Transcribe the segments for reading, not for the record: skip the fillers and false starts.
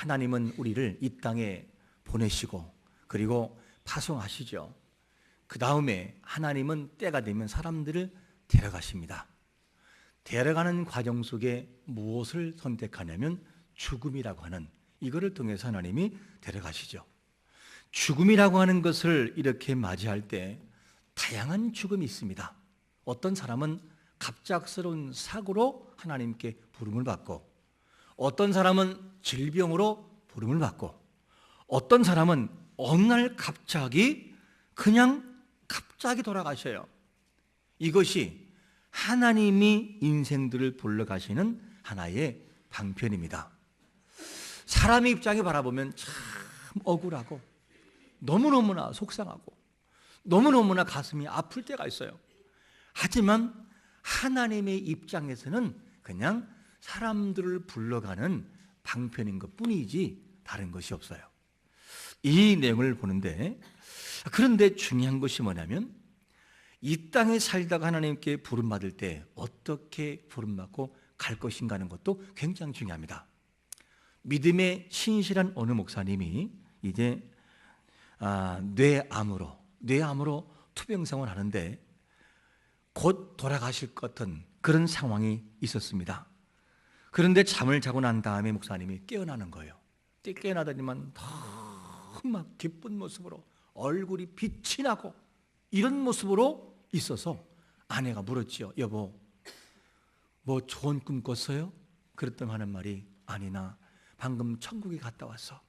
하나님은 우리를 이 땅에 보내시고 그리고 파송하시죠. 그 다음에 하나님은 때가 되면 사람들을 데려가십니다. 데려가는 과정 속에 무엇을 선택하냐면 죽음이라고 하는 이거를 통해서 하나님이 데려가시죠. 죽음이라고 하는 것을 이렇게 맞이할 때 다양한 죽음이 있습니다. 어떤 사람은 갑작스러운 사고로 하나님께 부름을 받고, 어떤 사람은 질병으로 부름을 받고, 어떤 사람은 어느 날 갑자기 돌아가셔요. 이것이 하나님이 인생들을 불러가시는 하나의 방편입니다. 사람의 입장에 바라보면 참 억울하고 너무너무나 속상하고 너무너무나 가슴이 아플 때가 있어요. 하지만 하나님의 입장에서는 그냥 사람들을 불러가는 방편인 것뿐이지 다른 것이 없어요. 이 내용을 보는데, 그런데 중요한 것이 뭐냐면 이 땅에 살다가 하나님께 부름받을 때 어떻게 부름받고 갈 것인가 하는 것도 굉장히 중요합니다. 믿음에 신실한 어느 목사님이 이제 뇌암으로 투병생활을 하는데 곧 돌아가실 것 같은 그런 상황이 있었습니다. 그런데 잠을 자고 난 다음에 목사님이 깨어나는 거예요. 깨어나더니만 막 기쁜 모습으로 얼굴이 빛이 나고 이런 모습으로 있어서 아내가 물었죠. 여보, 뭐 좋은 꿈 꿨어요? 그랬더니 하는 말이, 아니 나 방금 천국에 갔다 왔어.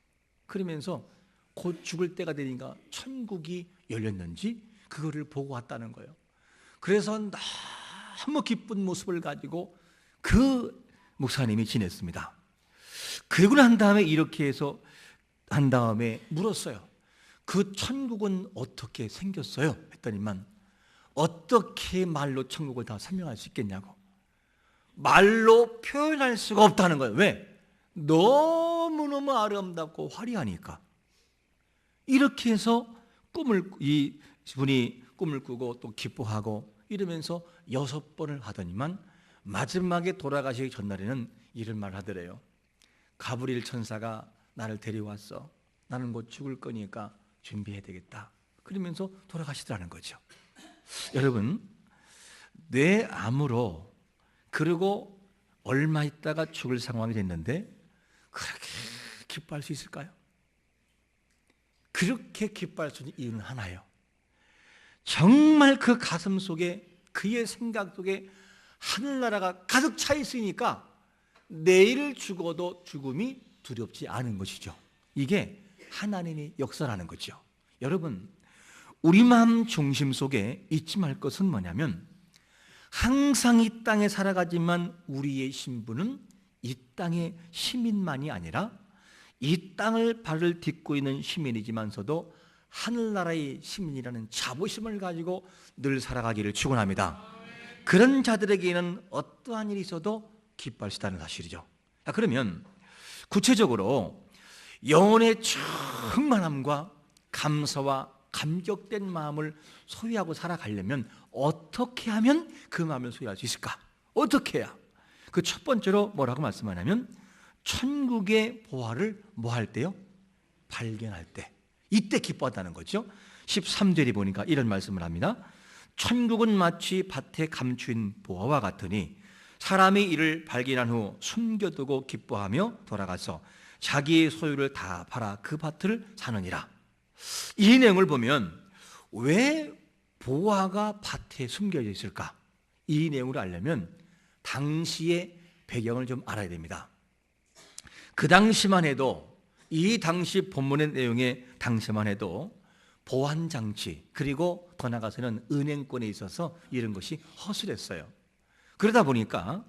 그러면서 곧 죽을 때가 되니까 천국이 열렸는지 그거를 보고 왔다는 거예요. 그래서 너무 기쁜 모습을 가지고 그 목사님이 지냈습니다. 그리고 난 다음에 이렇게 해서 한 다음에 물었어요. 그 천국은 어떻게 생겼어요? 했더니만 어떻게 말로 천국을 다 설명할 수 있겠냐고. 말로 표현할 수가 없다는 거예요. 왜? 너무너무 아름답고 화려하니까. 이렇게 해서 이분이 꿈을 꾸고 또 기뻐하고 이러면서 6번을 하더니만 마지막에 돌아가시기 전날에는 이런 말을 하더래요. 가브리엘 천사가 나를 데려왔어. 나는 곧 죽을 거니까 준비해야 되겠다. 그러면서 돌아가시더라는 거죠. 여러분, 뇌암으로 그리고 얼마 있다가 죽을 상황이 됐는데 그렇게 기뻐할 수 있을까요? 그렇게 기뻐할 수 있는 이유는 하나예요. 정말 그 가슴 속에, 그의 생각 속에 하늘나라가 가득 차 있으니까 내일 죽어도 죽음이 두렵지 않은 것이죠. 이게 하나님의 역사라는 거죠. 여러분, 우리 마음 중심 속에 잊지 말 것은 뭐냐면 항상 이 땅에 살아가지만 우리의 신분은 이 땅의 시민만이 아니라 이 땅을 발을 딛고 있는 시민이지만서도 하늘나라의 시민이라는 자부심을 가지고 늘 살아가기를 축원합니다. 그런 자들에게는 어떠한 일이 있어도 기뻐할 수 있다는 사실이죠. 그러면 구체적으로 영혼의 충만함과 감사와 감격된 마음을 소유하고 살아가려면 어떻게 하면 그 마음을 소유할 수 있을까? 어떻게 해야? 그 첫 번째로 뭐라고 말씀하냐면 천국의 보화를 뭐 할 때요? 발견할 때. 이때 기뻐한다는 거죠. 13절에 보니까 이런 말씀을 합니다. 천국은 마치 밭에 감추인 보화와 같으니 사람이 이를 발견한 후 숨겨두고 기뻐하며 돌아가서 자기의 소유를 다 팔아 그 밭을 사느니라. 이 내용을 보면 왜 보화가 밭에 숨겨져 있을까? 이 내용을 알려면 당시의 배경을 좀 알아야 됩니다. 그 당시만 해도, 이 당시 본문의 내용의 당시만 해도 보안장치, 그리고 더 나아가서는 은행권에 있어서 이런 것이 허술했어요. 그러다 보니까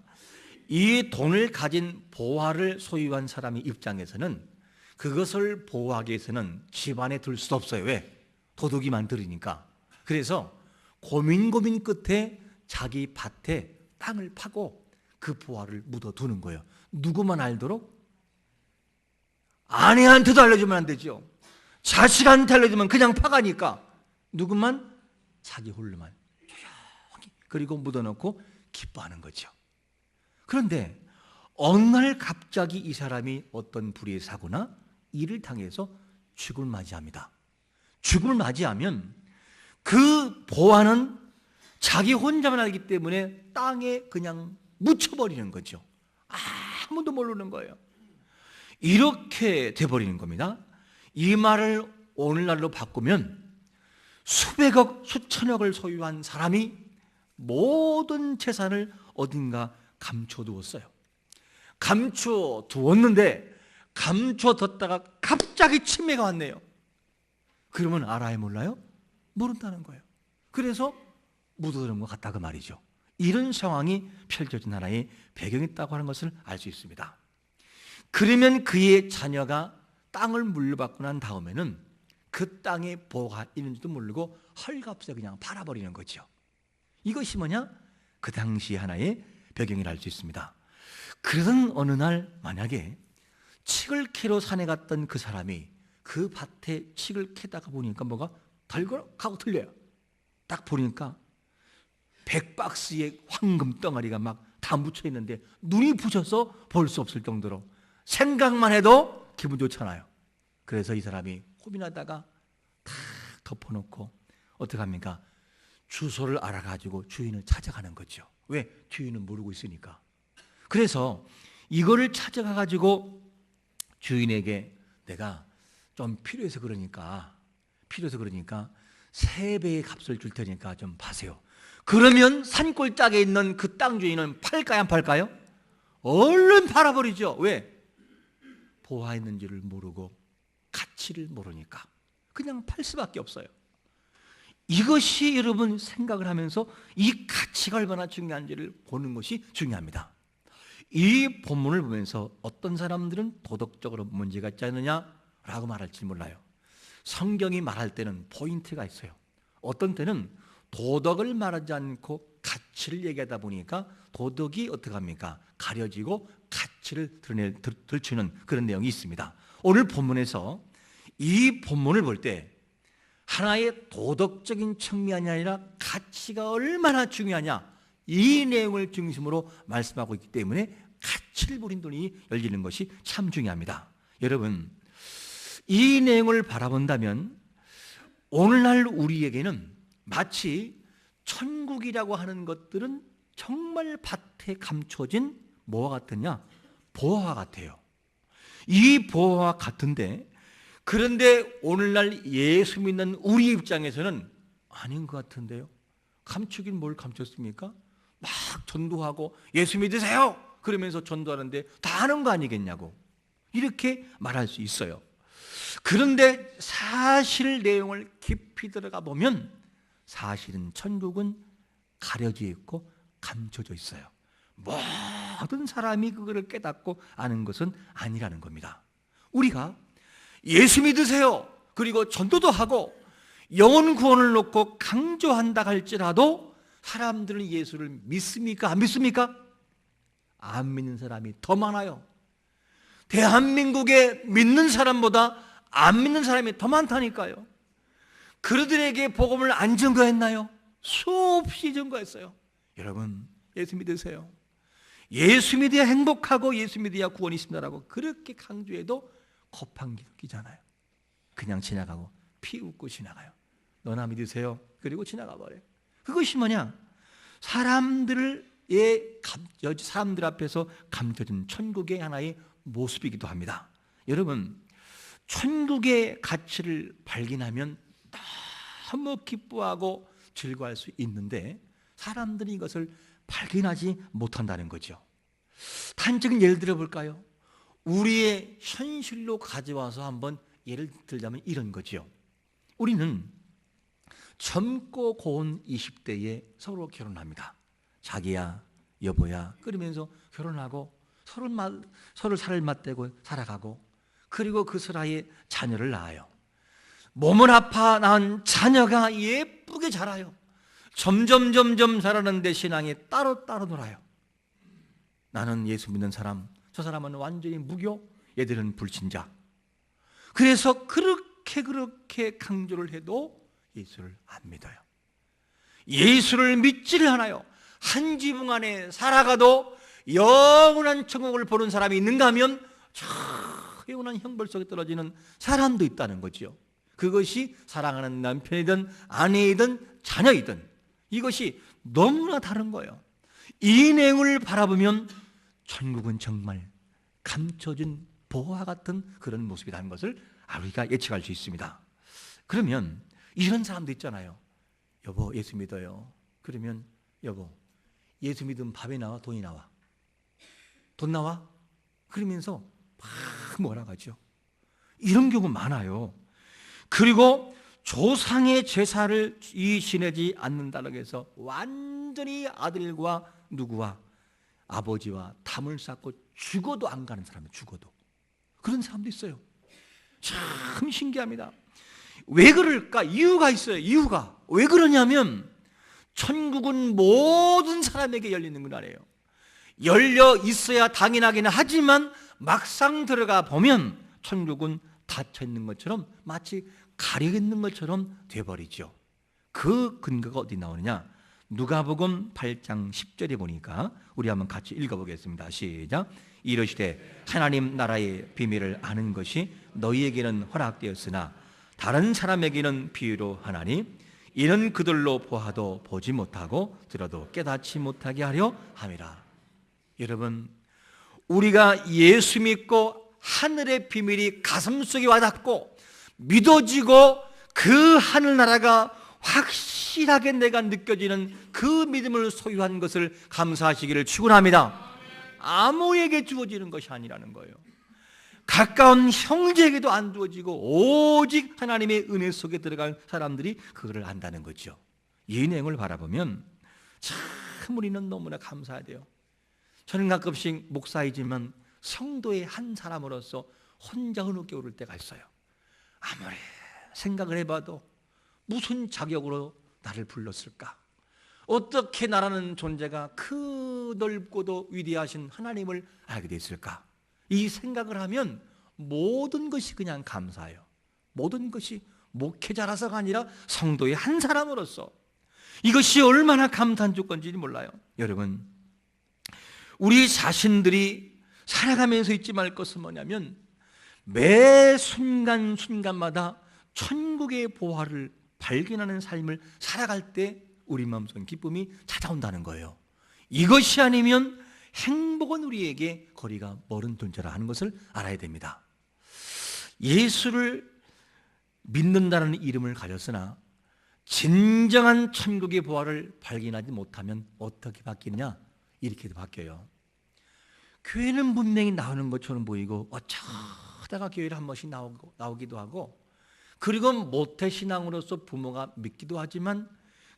이 돈을 가진 보화를 소유한 사람의 입장에서는 그것을 보호하기 위해서는 집안에 둘 수 없어요. 왜? 도둑이 많으니까. 그래서 고민 끝에 자기 밭에 땅을 파고 그 보화를 묻어두는 거예요. 누구만 알도록? 아내한테도 알려주면 안 되죠. 자식한테 알려주면 그냥 파가니까 누구만? 자기 홀로만 조용히, 그리고 묻어놓고 기뻐하는 거죠. 그런데 어느 날 갑자기 이 사람이 어떤 불의의 사고나 일을 당해서 죽음을 맞이합니다. 죽음을 맞이하면 그 보화는 자기 혼자만 알기 때문에 땅에 그냥 묻혀버리는 거죠. 아무도 모르는 거예요. 이렇게 돼버리는 겁니다. 이 말을 오늘날로 바꾸면 수백억, 수천억을 소유한 사람이 모든 재산을 어딘가 감춰두었어요. 감춰두었는데 감춰뒀다가 갑자기 치매가 왔네요. 그러면 알아요, 몰라요? 모른다는 거예요. 그래서 묻어두는 것 같다 그 말이죠. 이런 상황이 펼쳐진 하나의 배경이 있다고 하는 것을 알 수 있습니다. 그러면 그의 자녀가 땅을 물려받고 난 다음에는 그 땅에 보호가 있는지도 모르고 헐값에 그냥 팔아버리는 거죠. 이것이 뭐냐? 그 당시 하나의 배경이라 할 수 있습니다. 그러던 어느 날 만약에 칡을 캐러 산에 갔던 그 사람이 그 밭에 칡을 캐다가 보니까 뭐가 덜그럭하고 틀려요. 딱 보니까 100박스의 황금 덩어리가 막 다 묻혀 있는데 눈이 부셔서 볼 수 없을 정도로 생각만 해도 기분 좋잖아요. 그래서 이 사람이 고민하다가 다 덮어놓고 어떻게 합니까? 주소를 알아가지고 주인을 찾아가는 거죠. 왜? 주인은 모르고 있으니까. 그래서 이거를 찾아가가지고 주인에게 내가 좀 필요해서 그러니까 3배의 값을 줄 테니까 좀 파세요. 그러면 산골짜기에 있는 그 땅 주인은 팔까요, 안 팔까요? 얼른 팔아버리죠. 왜? 보화 있는지를 모르고 가치를 모르니까 그냥 팔 수밖에 없어요. 이것이 여러분 생각을 하면서 이 가치가 얼마나 중요한지를 보는 것이 중요합니다. 이 본문을 보면서 어떤 사람들은 도덕적으로 문제가 있지 않느냐라고 말할지 몰라요. 성경이 말할 때는 포인트가 있어요. 어떤 때는 도덕을 말하지 않고 가치를 얘기하다 보니까 도덕이 어떻게 합니까? 가려지고 가치를 들추는 그런 내용이 있습니다. 오늘 본문에서 이 본문을 볼 때 하나의 도덕적인 측면이 아니라 가치가 얼마나 중요하냐 이 내용을 중심으로 말씀하고 있기 때문에 가치를 보는 눈이 열리는 것이 참 중요합니다. 여러분, 이 내용을 바라본다면 오늘날 우리에게는 마치 천국이라고 하는 것들은 정말 밭에 감춰진 뭐와 같으냐? 보화 같아요. 이 보화와 같은데 그런데 오늘날 예수 믿는 우리 입장에서는 아닌 것 같은데요. 감추긴 뭘 감췄습니까? 막 전도하고 예수 믿으세요 그러면서 전도하는데 다 아는 거 아니겠냐고 이렇게 말할 수 있어요. 그런데 사실 내용을 깊이 들어가 보면 사실은 천국은 가려져 있고 감춰져 있어요. 모든 사람이 그거를 깨닫고 아는 것은 아니라는 겁니다. 우리가 예수 믿으세요 그리고 전도도 하고 영혼 구원을 놓고 강조한다 할지라도 사람들은 예수를 믿습니까? 안 믿습니까? 안 믿는 사람이 더 많아요. 대한민국에 믿는 사람보다 안 믿는 사람이 더 많다니까요. 그들에게 복음을 안 증거했나요? 수없이 증거했어요. 여러분, 예수 믿으세요. 예수 믿어야 행복하고 예수 믿어야 구원이 있습니다라고 그렇게 강조해도 곱한 기잖아요. 그냥 지나가고 피 웃고 지나가요. 너나 믿으세요. 그리고 지나가 버려요. 그것이 뭐냐? 사람들 앞에서 감춰진 천국의 하나의 모습이기도 합니다. 여러분, 천국의 가치를 발견하면 너무 기뻐하고 즐거워할 수 있는데 사람들이 이것을 발견하지 못한다는 거죠. 단적인 예를 들어볼까요? 우리의 현실로 가져와서 한번 예를 들자면 이런 거죠. 우리는 젊고 고운 20대에 서로 결혼합니다. 자기야, 여보야 그러면서 결혼하고 서로 살을 맞대고 살아가고 그리고 그 사이에 자녀를 낳아요. 몸을 아파 낳은 자녀가 예쁘게 자라요. 점점 자라는데 신앙이 따로 놀아요. 나는 예수 믿는 사람, 저 사람은 완전히 무교, 얘들은 불신자. 그래서 그렇게 강조를 해도 예수를 안 믿어요. 예수를 믿지를 않아요. 한 지붕 안에 살아가도 영원한 천국을 보는 사람이 있는가 하면 저 영원한 형벌 속에 떨어지는 사람도 있다는 거죠. 그것이 사랑하는 남편이든 아내이든 자녀이든 이것이 너무나 다른 거예요. 이 내용을 바라보면 천국은 정말 감춰진 보화 같은 그런 모습이라는 것을 우리가 예측할 수 있습니다. 그러면 이런 사람도 있잖아요. 여보, 예수 믿어요. 그러면 여보, 예수 믿으면 밥이 나와, 돈이 나와? 돈 나와? 그러면서 막 뭐라 하죠. 이런 경우 많아요. 그리고 조상의 제사를 지내지 않는다고 해서 완전히 아들과 누구와 아버지와 담을 쌓고 죽어도 안 가는 사람이에요. 죽어도. 그런 사람도 있어요. 참 신기합니다. 왜 그럴까? 이유가 있어요. 이유가. 왜 그러냐면 천국은 모든 사람에게 열리는 건 아니에요. 열려 있어야 당연하기는 하지만 막상 들어가 보면 천국은 닫혀 있는 것처럼 마치 가려 있는 것처럼 돼버리죠. 그 근거가 어디 나오느냐? 누가복음 8장 10절에 보니까 우리 한번 같이 읽어보겠습니다. 시작. 이르시되 하나님 나라의 비밀을 아는 것이 너희에게는 허락되었으나 다른 사람에게는 비유로 하나니 이는 그들로 보아도 보지 못하고 들어도 깨닫지 못하게 하려 함이라. 여러분, 우리가 예수 믿고 하늘의 비밀이 가슴속에 와닿고 믿어지고 그 하늘나라가 확실하게 내가 느껴지는 그 믿음을 소유한 것을 감사하시기를 축원합니다. 아무에게 주어지는 것이 아니라는 거예요. 가까운 형제에게도 안 주어지고 오직 하나님의 은혜 속에 들어간 사람들이 그거를 안다는 거죠. 이 내용을 바라보면 참 우리는 너무나 감사해야 돼요. 저는 가끔씩 목사이지만 성도의 한 사람으로서 혼자 흐느껴 오를 때가 있어요. 아무리 생각을 해봐도 무슨 자격으로 나를 불렀을까? 어떻게 나라는 존재가 그 넓고도 위대하신 하나님을 알게 됐을까? 이 생각을 하면 모든 것이 그냥 감사해요. 모든 것이 목회자라서가 아니라 성도의 한 사람으로서 이것이 얼마나 감탄 조건인지 몰라요. 여러분, 우리 자신들이 살아가면서 잊지 말 것은 뭐냐면 매 순간순간마다 천국의 보화를 발견하는 삶을 살아갈 때 우리 마음속 기쁨이 찾아온다는 거예요. 이것이 아니면 행복은 우리에게 거리가 멀은 존재라 하는 것을 알아야 됩니다. 예수를 믿는다는 이름을 가졌으나 진정한 천국의 보화를 발견하지 못하면 어떻게 바뀌느냐? 이렇게도 바뀌어요. 교회는 분명히 나오는 것처럼 보이고 어쩌다가 교회를 한 번씩 나오기도 하고, 그리고 모태신앙으로서 부모가 믿기도 하지만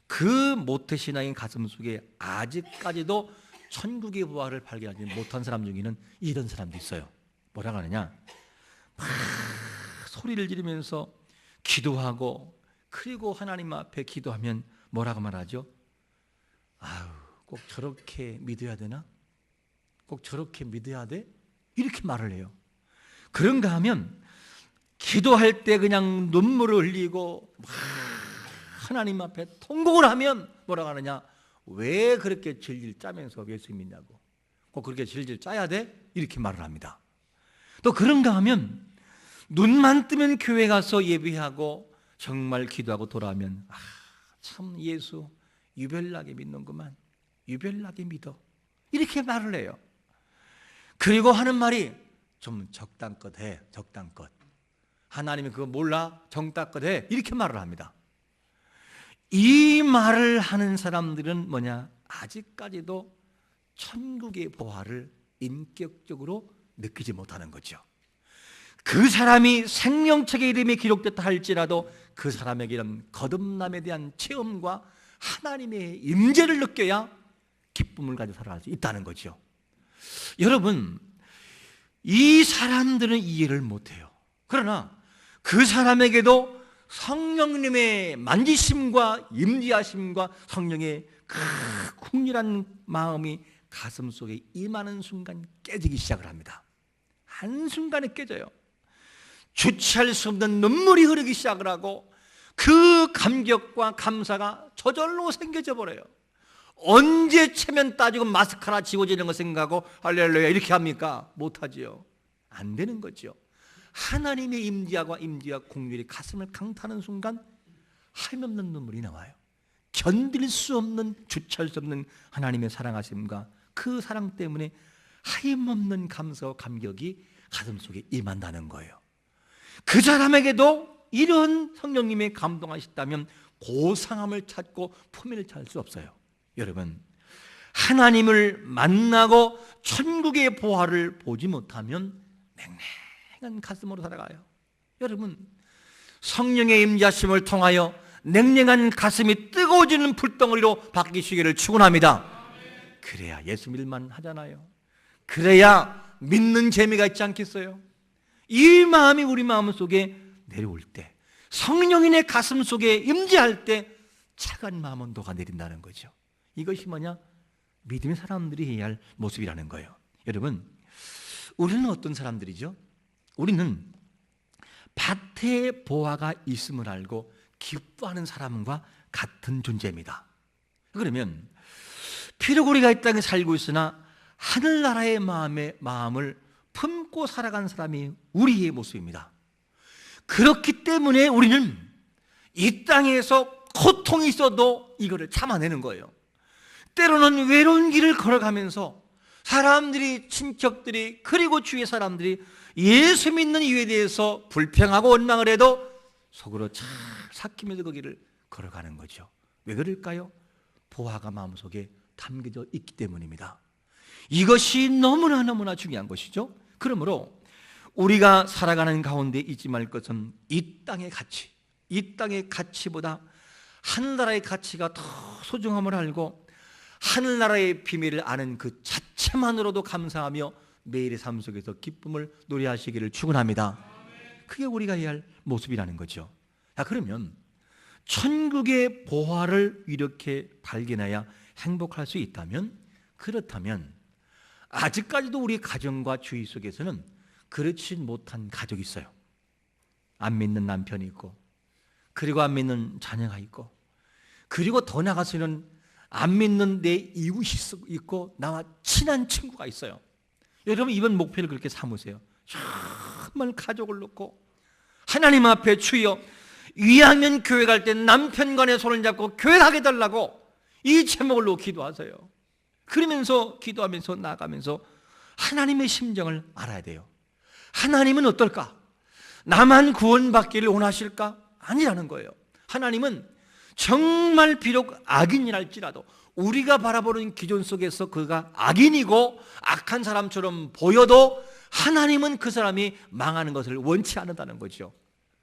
그 모태신앙인 가슴 속에 아직까지도 천국의 보화를 발견하지 못한 사람 중에는 이런 사람도 있어요. 뭐라고 하느냐? 막 소리를 지르면서 기도하고, 그리고 하나님 앞에 기도하면 뭐라고 말하죠? 꼭 저렇게 믿어야 되나? 꼭 저렇게 믿어야 돼? 이렇게 말을 해요. 그런가 하면 기도할 때 그냥 눈물을 흘리고 막 하나님 앞에 통곡을 하면 뭐라고 하느냐? 왜 그렇게 질질 짜면서 예수 믿냐고. 꼭 그렇게 질질 짜야 돼? 이렇게 말을 합니다. 또 그런가 하면 눈만 뜨면 교회 가서 예배하고 정말 기도하고 돌아오면 참 예수 유별나게 믿는구만. 유별나게 믿어. 이렇게 말을 해요. 그리고 하는 말이 좀 적당껏 해. 적당껏. 하나님이 그거 몰라? 정당껏 해. 이렇게 말을 합니다. 이 말을 하는 사람들은 뭐냐? 아직까지도 천국의 보화를 인격적으로 느끼지 못하는 거죠. 그 사람이 생명책의 이름이 기록됐다 할지라도 그 사람에게 이런 거듭남에 대한 체험과 하나님의 임재를 느껴야 기쁨을 가지고 살아갈 수 있다는 거죠. 여러분, 이 사람들은 이해를 못해요. 그러나 그 사람에게도 성령님의 만지심과 임재하심과 성령의 그 궁일한 마음이 가슴 속에 임하는 순간 깨지기 시작을 합니다. 한순간에 깨져요. 주체할 수 없는 눈물이 흐르기 시작을 하고 그 감격과 감사가 저절로 생겨져 버려요. 언제 체면 따지고 마스카라 지워지는 거 생각하고 할렐루야 이렇게 합니까? 못하지요. 안 되는 거죠. 하나님의 임재와 공률이 가슴을 강타하는 순간 하염없는 눈물이 나와요. 견딜 수 없는, 주체할 수 없는 하나님의 사랑하심과 그 사랑 때문에 하염없는 감사와 감격이 가슴속에 임한다는 거예요. 그 사람에게도 이런 성령님의 감동하셨다면 고상함을 찾고 품위를 찾을 수 없어요. 여러분, 하나님을 만나고 천국의 보화를 보지 못하면 냉랭한 가슴으로 살아가요. 여러분, 성령의 임재하심을 통하여 냉랭한 가슴이 뜨거워지는 불덩어리로 바뀌시기를 축원합니다. 그래야 예수 믿을만 하잖아요. 그래야 믿는 재미가 있지 않겠어요? 이 마음이 우리 마음 속에 내려올 때, 성령이 내 가슴 속에 임재할 때 차가운 마음은 녹아내린다는 거죠. 이것이 뭐냐? 믿음의 사람들이 해야 할 모습이라는 거예요. 여러분, 우리는 어떤 사람들이죠? 우리는 밭에 보화가 있음을 알고 기뻐하는 사람과 같은 존재입니다. 그러면 비록 우리가 이 땅에 살고 있으나 하늘나라의 마음을 품고 살아간 사람이 우리의 모습입니다. 그렇기 때문에 우리는 이 땅에서 고통이 있어도 이거를 참아내는 거예요. 때로는 외로운 길을 걸어가면서 사람들이, 친척들이, 그리고 주위의 사람들이 예수 믿는 이유에 대해서 불평하고 원망을 해도 속으로 잘 삭히면서 그 길을 걸어가는 거죠. 왜 그럴까요? 보화가 마음속에 담겨져 있기 때문입니다. 이것이 너무나 중요한 것이죠. 그러므로 우리가 살아가는 가운데 잊지 말 것은 이 땅의 가치, 이 땅의 가치보다 하늘나라의 가치가 더 소중함을 알고 하늘나라의 비밀을 아는 그 자체만으로도 감사하며 매일의 삶 속에서 기쁨을 노래하시기를 축원합니다. 그게 우리가 해야 할 모습이라는 거죠. 자, 그러면 천국의 보화를 이렇게 발견해야 행복할 수 있다면, 그렇다면 아직까지도 우리 가정과 주위 속에서는 그렇지 못한 가족이 있어요. 안 믿는 남편이 있고, 그리고 안 믿는 자녀가 있고, 그리고 더 나가서는 안 믿는 내 이웃이 있고 나와 친한 친구가 있어요. 여러분, 이번 목표를 그렇게 삼으세요. 정말 가족을 놓고 하나님 앞에 주여 2학년 교회 갈 때 남편 간의 손을 잡고 교회 가게 달라고 이 제목을 놓고 기도하세요. 그러면서 기도하면서 나가면서 하나님의 심정을 알아야 돼요. 하나님은 어떨까? 나만 구원받기를 원하실까? 아니라는 거예요. 하나님은 정말 비록 악인이랄지라도 우리가 바라보는 기존 속에서 그가 악인이고 악한 사람처럼 보여도 하나님은 그 사람이 망하는 것을 원치 않는다는 거죠.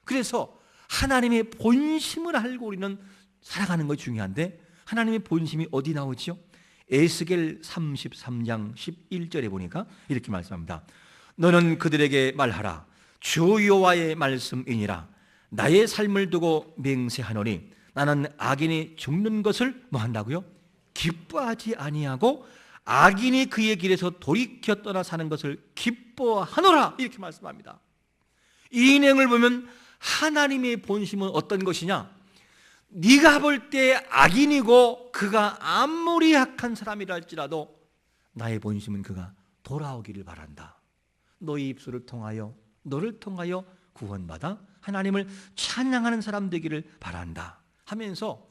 그래서 하나님의 본심을 알고 우리는 살아가는 것이 중요한데, 하나님의 본심이 어디 나오죠? 에스겔 33장 11절에 보니까 이렇게 말씀합니다. 너는 그들에게 말하라. 주 여호와의 말씀이니라. 나의 삶을 두고 맹세하노니 나는 악인이 죽는 것을 뭐 한다고요? 기뻐하지 아니하고 악인이 그의 길에서 돌이켜 떠나 사는 것을 기뻐하노라, 이렇게 말씀합니다. 이 내용을 보면 하나님의 본심은 어떤 것이냐? 네가 볼 때 악인이고 그가 아무리 악한 사람이라 할지라도 나의 본심은 그가 돌아오기를 바란다. 너의 입술을 통하여, 너를 통하여 구원받아 하나님을 찬양하는 사람 되기를 바란다 하면서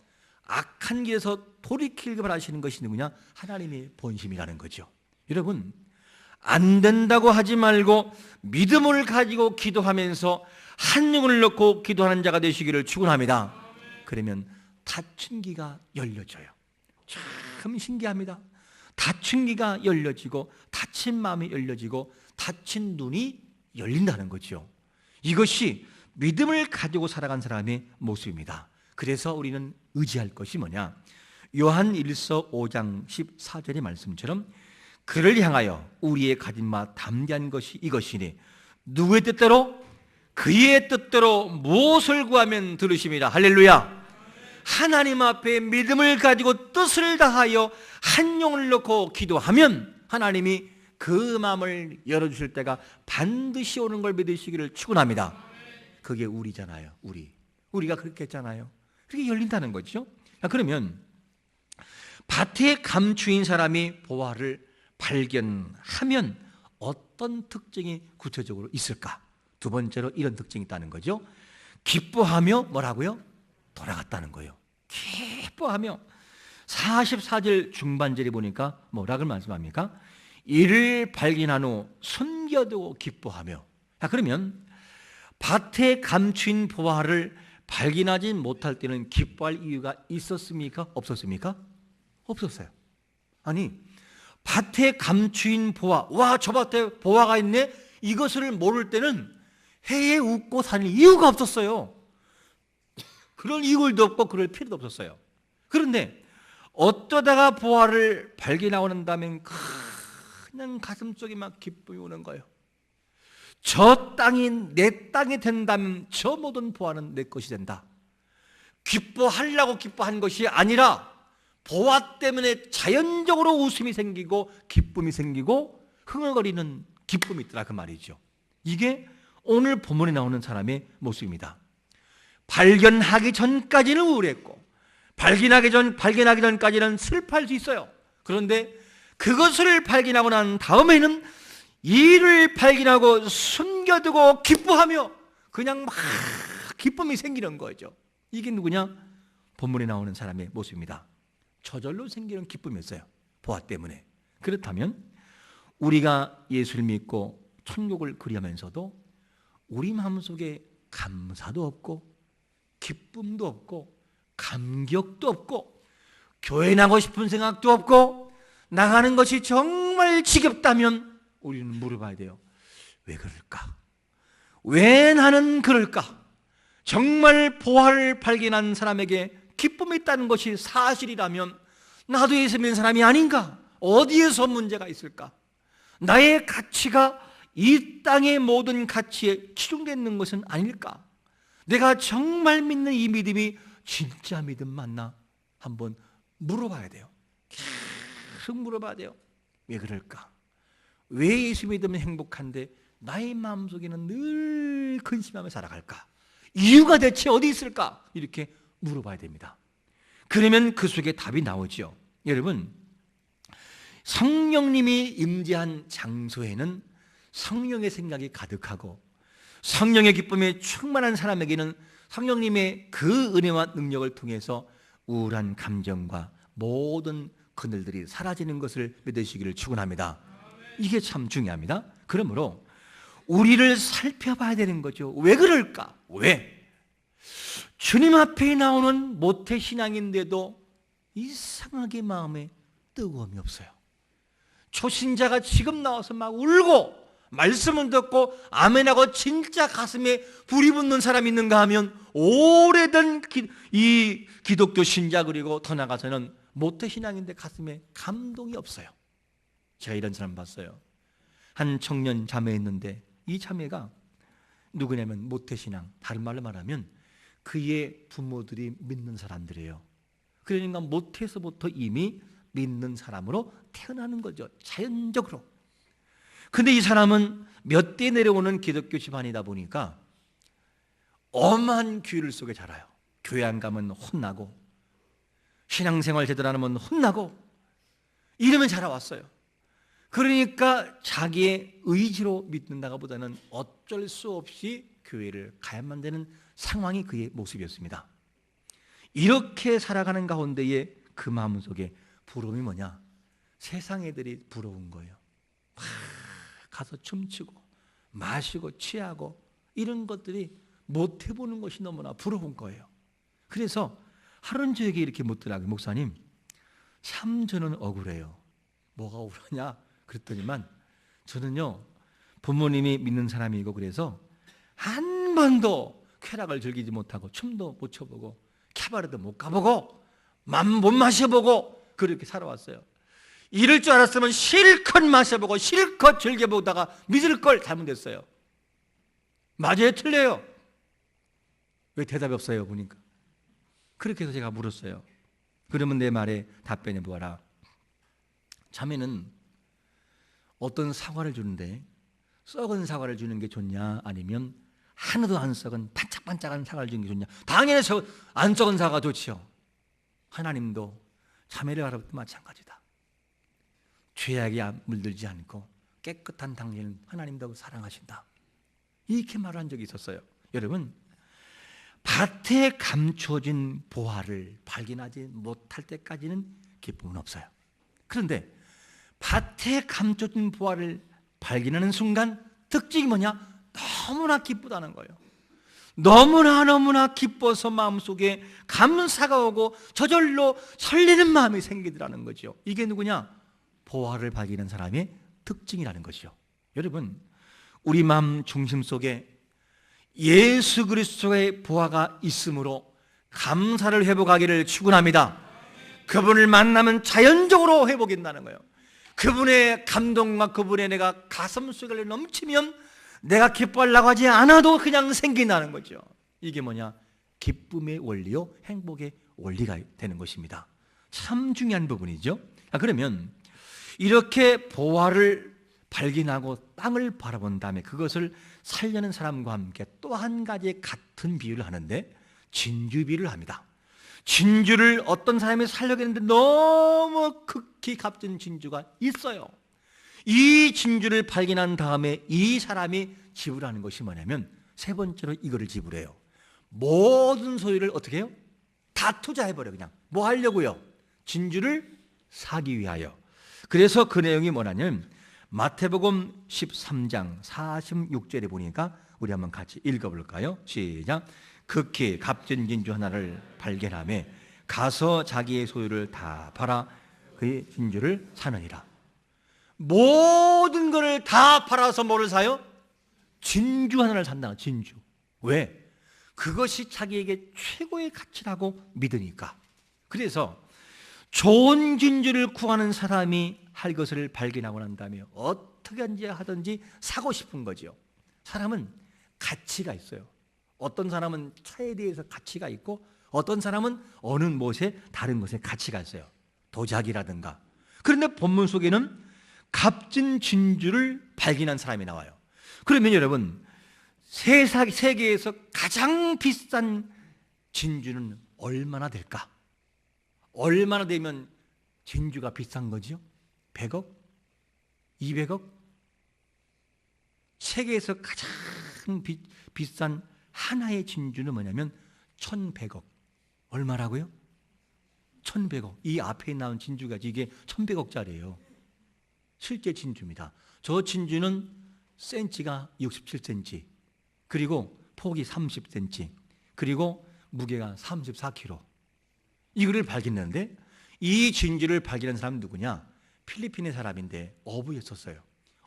악한 길에서 돌이키길 바라시는 것이 누구냐? 하나님의 본심이라는 거죠. 여러분, 안 된다고 하지 말고 믿음을 가지고 기도하면서 한 영혼을 넣고 기도하는 자가 되시기를 축원합니다. 그러면 닫힌 귀가 열려져요. 참 신기합니다. 닫힌 귀가 열려지고 닫힌 마음이 열려지고 닫힌 눈이 열린다는 거죠. 이것이 믿음을 가지고 살아간 사람의 모습입니다. 그래서 우리는 의지할 것이 뭐냐? 요한 1서 5장 14절의 말씀처럼 그를 향하여 우리의 가진 바 담대한 것이 이것이니 누구의 뜻대로? 그의 뜻대로 무엇을 구하면 들으심이라. 할렐루야. 하나님 앞에 믿음을 가지고 뜻을 다하여 한 영혼을 넣고 기도하면 하나님이 그 마음을 열어주실 때가 반드시 오는 걸 믿으시기를 축원합니다. 그게 우리잖아요. 우리가 그렇게 했잖아요. 그렇게 열린다는 거죠. 그러면 밭에 감추인 사람이 보화를 발견하면 어떤 특징이 구체적으로 있을까? 두 번째로 이런 특징이 있다는 거죠. 기뻐하며 뭐라고요? 돌아갔다는 거예요. 기뻐하며. 44절 중반절에 보니까 뭐라고 말씀합니까? 이를 발견한 후 숨겨두고 기뻐하며. 자, 그러면 밭에 감추인 보화를 발견하지 못할 때는 기뻐할 이유가 있었습니까? 없었습니까? 없었어요. 아니, 밭에 감추인 보화, 와, 저 밭에 보화가 있네? 이것을 모를 때는 해에 웃고 사는 이유가 없었어요. 그럴 이유도 없고 그럴 필요도 없었어요. 그런데 어쩌다가 보화를 발견하고 난다면 그냥 가슴속에 막 기쁨이 오는 거예요. 저 땅이 내 땅이 된다면 저 모든 보화는 내 것이 된다. 기뻐하려고 기뻐한 것이 아니라 보화 때문에 자연적으로 웃음이 생기고 기쁨이 생기고 흥얼거리는 기쁨이 있더라, 그 말이죠. 이게 오늘 본문에 나오는 사람의 모습입니다. 발견하기 전까지는 우울했고 발견하기 전까지는 슬퍼할 수 있어요. 그런데 그것을 발견하고 난 다음에는 이를 발견하고 숨겨두고 기뻐하며 그냥 막 기쁨이 생기는 거죠. 이게 누구냐? 본문에 나오는 사람의 모습입니다. 저절로 생기는 기쁨이었어요. 보화 때문에. 그렇다면 우리가 예수를 믿고 천국을 그리하면서도 우리 마음속에 감사도 없고 기쁨도 없고 감격도 없고 교회 나가고 싶은 생각도 없고 나가는 것이 정말 지겹다면 우리는 물어봐야 돼요. 왜 그럴까? 왜 나는 그럴까? 정말 보화를 발견한 사람에게 기쁨이 있다는 것이 사실이라면 나도 예수 믿는 사람이 아닌가? 어디에서 문제가 있을까? 나의 가치가 이 땅의 모든 가치에 치중되는 것은 아닐까? 내가 정말 믿는 이 믿음이 진짜 믿음 맞나? 한번 물어봐야 돼요. 계속 물어봐야 돼요. 왜 그럴까? 왜 예수 믿으면 행복한데 나의 마음속에는 늘 근심하며 살아갈까? 이유가 대체 어디 있을까? 이렇게 물어봐야 됩니다. 그러면 그 속에 답이 나오죠. 여러분, 성령님이 임재한 장소에는 성령의 생각이 가득하고 성령의 기쁨에 충만한 사람에게는 성령님의 그 은혜와 능력을 통해서 우울한 감정과 모든 그늘들이 사라지는 것을 믿으시기를 축원합니다. 이게 참 중요합니다. 그러므로 우리를 살펴봐야 되는 거죠. 왜 그럴까? 왜? 주님 앞에 나오는 모태신앙인데도 이상하게 마음에 뜨거움이 없어요. 초신자가 지금 나와서 막 울고 말씀은 듣고 아멘하고 진짜 가슴에 불이 붙는 사람이 있는가 하면 오래된 이 기독교 신자 그리고 더 나가서는 모태신앙인데 가슴에 감동이 없어요. 제가 이런 사람 봤어요. 한 청년 자매였는데 이 자매가 누구냐면 모태신앙, 다른 말로 말하면 그의 부모들이 믿는 사람들이에요. 그러니까 모태에서부터 이미 믿는 사람으로 태어나는 거죠. 자연적으로. 근데 이 사람은 몇 대 내려오는 기독교 집안이다 보니까 엄한 규율 속에 자라요. 교회 안 가면 혼나고 신앙생활 제대로 안 하면 혼나고 이러면 자라왔어요. 그러니까 자기의 의지로 믿는다가 보다는 어쩔 수 없이 교회를 가야만 되는 상황이 그의 모습이었습니다. 이렇게 살아가는 가운데에 그 마음속에 부러움이 뭐냐? 세상 애들이 부러운 거예요. 가서 춤추고 마시고 취하고 이런 것들이 못 해보는 것이 너무나 부러운 거예요. 그래서 하루는 저에게 이렇게 묻더라고요. 목사님, 참 저는 억울해요. 뭐가 억울하냐? 그랬더니만 저는요 부모님이 믿는 사람이고 그래서 한 번도 쾌락을 즐기지 못하고 춤도 못 춰보고 캐바레도 못 가보고 맘 못 마셔보고 그렇게 살아왔어요. 이럴 줄 알았으면 실컷 마셔보고 실컷 즐겨보다가 믿을 걸 잘못했어요. 맞아요? 틀려요? 왜 대답이 없어요? 보니까 그렇게 해서 제가 물었어요. 그러면 내 말에 답변해 보아라. 자매는 어떤 사과를 주는데 썩은 사과를 주는 게 좋냐 아니면 하나도 안 썩은 반짝반짝한 사과를 주는 게 좋냐? 당연히 안 썩은 사과가 좋지요. 하나님도 사무엘을 바라볼 때 마찬가지다. 죄악에 물들지 않고 깨끗한 당신은 하나님도 사랑하신다. 이렇게 말한 적이 있었어요. 여러분, 밭에 감춰진 보화를 발견하지 못할 때까지는 기쁨은 없어요. 그런데 밭에 감춰진 보화를 발견하는 순간 특징이 뭐냐? 너무나 기쁘다는 거예요. 너무나 기뻐서 마음속에 감사가 오고 저절로 설레는 마음이 생기더라는 거죠. 이게 누구냐? 보화를 발견한 사람의 특징이라는 것이죠. 여러분, 우리 마음 중심 속에 예수 그리스도의 보화가 있으므로 감사를 회복하기를 축원합니다. 그분을 만나면 자연적으로 회복된다는 거예요. 그분의 감동과 그분의 내가 가슴 속에 넘치면 내가 기뻐하려고 하지 않아도 그냥 생긴다는 거죠. 이게 뭐냐? 기쁨의 원리요, 행복의 원리가 되는 것입니다. 참 중요한 부분이죠. 그러면 이렇게 보화를 발견하고 땅을 바라본 다음에 그것을 살려는 사람과 함께 또 한 가지 같은 비유를 하는데 진주 비유를 합니다. 진주를 어떤 사람이 살려겠는데 너무 극히 값진 진주가 있어요. 이 진주를 발견한 다음에 이 사람이 지불하는 것이 뭐냐면 세 번째로 이거를 지불해요. 모든 소유를 어떻게 해요? 다 투자해버려. 그냥 뭐 하려고요? 진주를 사기 위하여. 그래서 그 내용이 뭐냐면 마태복음 13장 46절에 보니까 우리 한번 같이 읽어볼까요? 시작. 극히 값진 진주 하나를 발견하며 가서 자기의 소유를 다 팔아 그 진주를 사느니라. 모든 것을 다 팔아서 뭐를 사요? 진주 하나를 산다. 진주. 왜? 그것이 자기에게 최고의 가치라고 믿으니까. 그래서 좋은 진주를 구하는 사람이 할 것을 발견하고 난 다음에 어떻게 하든지 사고 싶은 거죠. 사람은 가치가 있어요. 어떤 사람은 차에 대해서 가치가 있고 어떤 사람은 어느 무엇에 다른 것에 가치가 있어요. 도자기라든가. 그런데 본문 속에는 값진 진주를 발견한 사람이 나와요. 그러면 여러분, 세계에서 가장 비싼 진주는 얼마나 될까? 얼마나 되면 진주가 비싼 거죠? 100억? 200억? 세계에서 가장 비싼 하나의 진주는 뭐냐면 1100억. 얼마라고요? 1100억. 이 앞에 나온 진주가 이게 1100억짜리예요. 실제 진주입니다. 저 진주는 센치가 67cm, 그리고 폭이 30cm, 그리고 무게가 34kg. 이거를 발견했는데 이 진주를 발견한 사람은 누구냐? 필리핀의 사람인데 어부였었어요.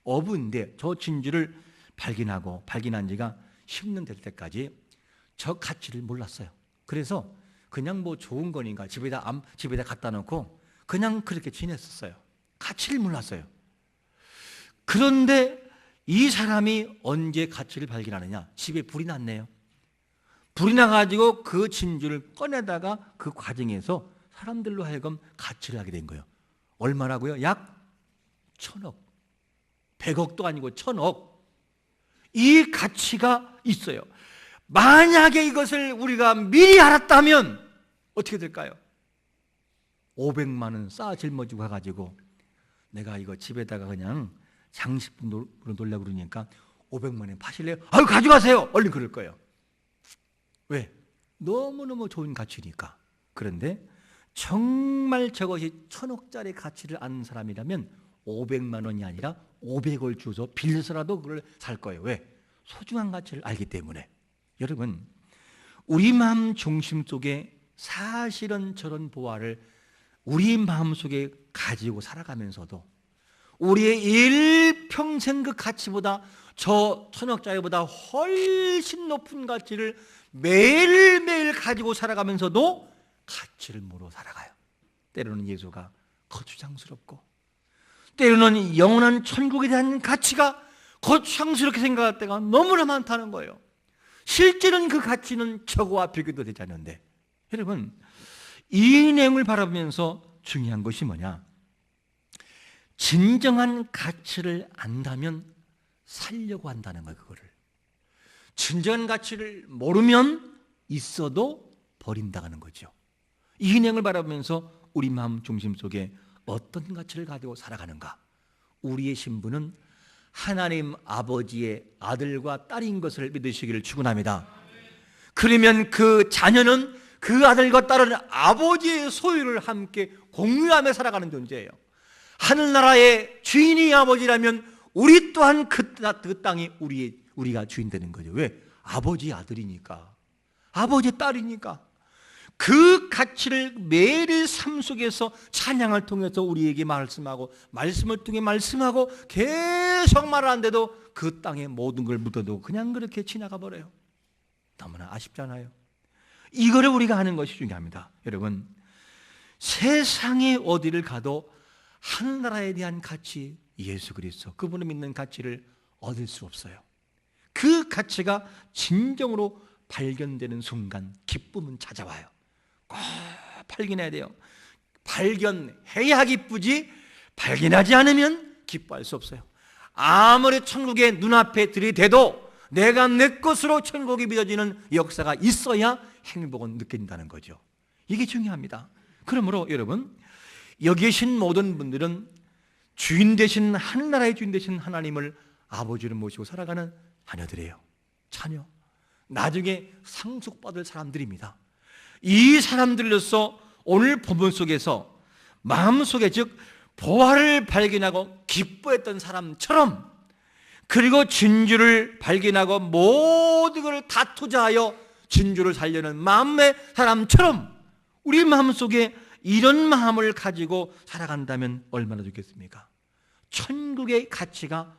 어부인데 저 진주를 발견한 지가 10년 될 때까지 저 가치를 몰랐어요. 그래서 그냥 뭐 좋은 거니까 집에다 갖다 놓고 그냥 그렇게 지냈었어요. 가치를 몰랐어요. 그런데 이 사람이 언제 가치를 발견하느냐? 집에 불이 났네요. 불이 나가지고 그 진주를 꺼내다가 그 과정에서 사람들로 하여금 가치를 하게 된 거예요. 얼마라고요? 약 1000억. 100억도 아니고 1000억. 이 가치가 있어요. 만약에 이것을 우리가 미리 알았다면 어떻게 될까요? 500만 원 쌓아 짊어지고 가가지고 내가 이거 집에다가 그냥 장식품으로 놀려고 그러니까 500만 원 파실래요? 아유, 가져가세요. 얼른 그럴 거예요. 왜? 너무너무 좋은 가치니까. 그런데 정말 저것이 1000억짜리 가치를 아는 사람이라면 500만 원이 아니라 500을 주서 빌려서라도 그걸 살 거예요. 왜? 소중한 가치를 알기 때문에. 여러분, 우리 마음 중심 속에 사실은 저런 보화를 우리 마음속에 가지고 살아가면서도 우리의 일평생 그 가치보다 저 1000억짜리보다 훨씬 높은 가치를 매일매일 가지고 살아가면서도 가치를 모르고 살아가요. 때로는 예수가 거추장스럽고 때로는 영원한 천국에 대한 가치가 거추장스럽게 생각할 때가 너무나 많다는 거예요. 실제는 그 가치는 저거와 비교도 되지 않는데, 여러분, 이 내용을 바라보면서 중요한 것이 뭐냐? 진정한 가치를 안다면 살려고 한다는 거예요. 그거를 진정한 가치를 모르면 있어도 버린다는 거죠. 이 은행을 바라보면서 우리 마음 중심 속에 어떤 가치를 가지고 살아가는가? 우리의 신분은 하나님 아버지의 아들과 딸인 것을 믿으시기를 축원합니다. 그러면 그 자녀는 그 아들과 딸은 아버지의 소유를 함께 공유하며 살아가는 존재예요. 하늘나라의 주인이 아버지라면 우리 또한 그 땅이 우리가 주인 되는 거죠. 왜? 아버지의 아들이니까, 아버지의 딸이니까. 그 가치를 매일 삶 속에서 찬양을 통해서 우리에게 말씀하고, 말씀을 통해 말씀하고, 계속 말하는데도 그 땅에 모든 걸 묻어두고 그냥 그렇게 지나가 버려요. 너무나 아쉽잖아요. 이거를 우리가 하는 것이 중요합니다. 여러분, 세상에 어디를 가도 하늘나라에 대한 가치, 예수 그리스도, 그분을 믿는 가치를 얻을 수 없어요. 그 가치가 진정으로 발견되는 순간 기쁨은 찾아와요. 꼭 발견해야 돼요. 발견해야 기쁘지 발견하지 않으면 기뻐할 수 없어요. 아무리 천국의 눈앞에 들이대도 내가 내 것으로 천국이 믿어지는 역사가 있어야 행복은 느낀다는 거죠. 이게 중요합니다. 그러므로 여러분, 여기 계신 모든 분들은 주인 되신, 하늘나라의 주인 되신 하나님을 아버지를 모시고 살아가는 자녀들이에요. 자녀, 나중에 상속받을 사람들입니다. 이 사람들로서 오늘 본문 속에서 마음속에, 즉 보화를 발견하고 기뻐했던 사람처럼, 그리고 진주를 발견하고 모든 것을 다 투자하여 진주를 살려는 마음의 사람처럼 우리 마음속에 이런 마음을 가지고 살아간다면 얼마나 좋겠습니까? 천국의 가치가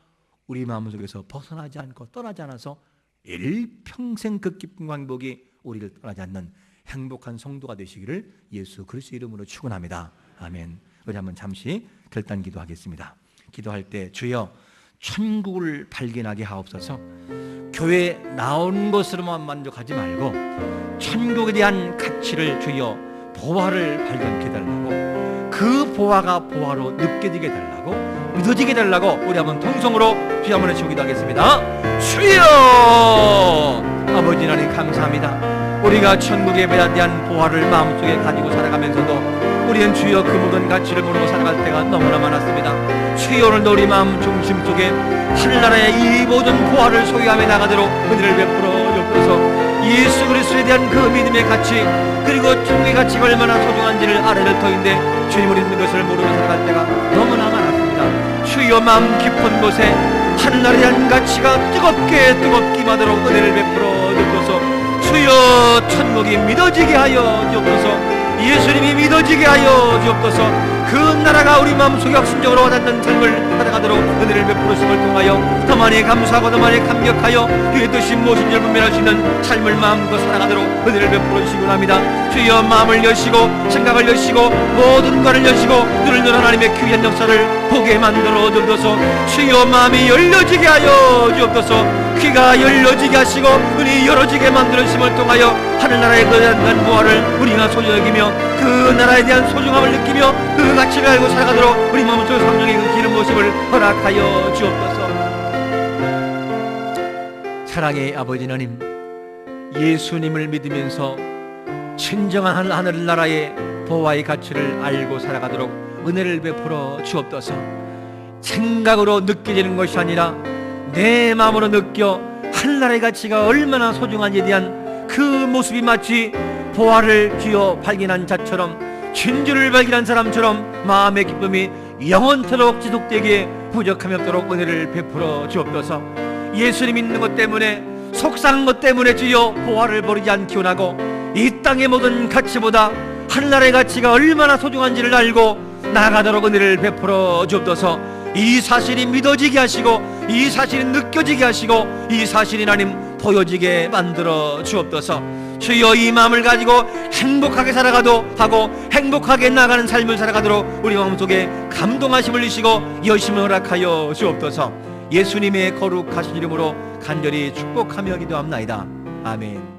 우리 마음속에서 벗어나지 않고 떠나지 않아서 일평생 그 기쁨과 행복이 우리를 떠나지 않는 행복한 성도가 되시기를 예수 그리스도 이름으로 축원합니다. 아멘. 우리 한번 잠시 결단 기도하겠습니다. 기도할 때 주여 천국을 발견하게 하옵소서. 교회에 나온 것으로만 만족하지 말고 천국에 대한 가치를 주여 보화를 발견케 해달라고, 그 보화가 보화로 느껴지게 해달라고, 믿어지게 해달라고 우리 한번 통성으로 주여 한번 외치고 기도하겠습니다. 주여! 아버지 하나님 감사합니다. 우리가 천국에 대한 보화를 마음속에 가지고 살아가면서도 우리는 주여 그 모든 가치를 모르고 살아갈 때가 너무나 많았습니다. 주여 오늘도 우리 마음 중심 속에 하늘나라의 이 모든 보화를 소유하며 나가도록 은혜를 베풀어 주옵소서. 예수 그리스도에 대한 그 믿음의 가치, 그리고 천국의 가치가 얼마나 소중한지를 알아낼 터인데 주님을 믿는 것을 모르고 살아갈 때가 너무나 많았습니다. 주여 마음 깊은 곳에 하늘나라에 대한 가치가 뜨겁게 임하도록 은혜를 베풀어 주옵소서. 주여 천국이 믿어지게 하여 주옵소서. 예수님이 믿어지게 하여 주옵소서. 그 나라가 우리 마음속에 확신적으로 와닿는 삶을 살아가도록 은혜를 베풀으심을 통하여 더 많이 감사하고 더 많이 감격하여 그의 뜻이 무엇인지 분별할 수 있는 삶을 마음껏 살아가도록 은혜를 베풀어 주시곤 합니다. 주여 마음을 여시고 생각을 여시고 모든 것을 여시고 눈을 열어 하나님의 귀한 역사를 보게 만들어 주옵소서. 주여 마음이 열려지게 하여 주옵소서. 귀가 열려지게 하시고 눈이 열어지게 만들어 주심을 통하여 하늘나라에 대한 보화를 우리가 소중히 여기며 그 나라에 대한 소중함을 느끼며 그 가치를 알고 살아가도록 우리 마음속에 성령의 그 기름 부으심을 허락하여 주옵소서. 사랑의 아버지 하나님, 예수님을 믿으면서 진정한 하늘나라의 보화의 가치를 알고 살아가도록 은혜를 베풀어 주옵소서. 생각으로 느껴지는 것이 아니라 내 마음으로 느껴 하늘나라의 가치가 얼마나 소중한지에 대한 그 모습이 마치 보화를 쥐어 발견한 자처럼, 진주를 발견한 사람처럼 마음의 기쁨이 영원토록 지속되게 부족함이 없도록 은혜를 베풀어 주옵소서. 예수님 믿는 것 때문에, 속상한 것 때문에 주여 보화를 버리지 않기 원하고 이 땅의 모든 가치보다 하늘나라의 가치가 얼마나 소중한지를 알고 나아가도록 은혜를 베풀어 주옵소서. 이 사실이 믿어지게 하시고 이 사실이 느껴지게 하시고 이 사실이 하나님 보여지게 만들어 주옵소서. 주여 이 마음을 가지고 행복하게 살아가도 하고 행복하게 나가는 삶을 살아가도록 우리 마음속에 감동하심을 주시고 여심을 허락하여 주옵소서. 예수님의 거룩하신 이름으로 간절히 축복하며 기도합나이다. 아멘.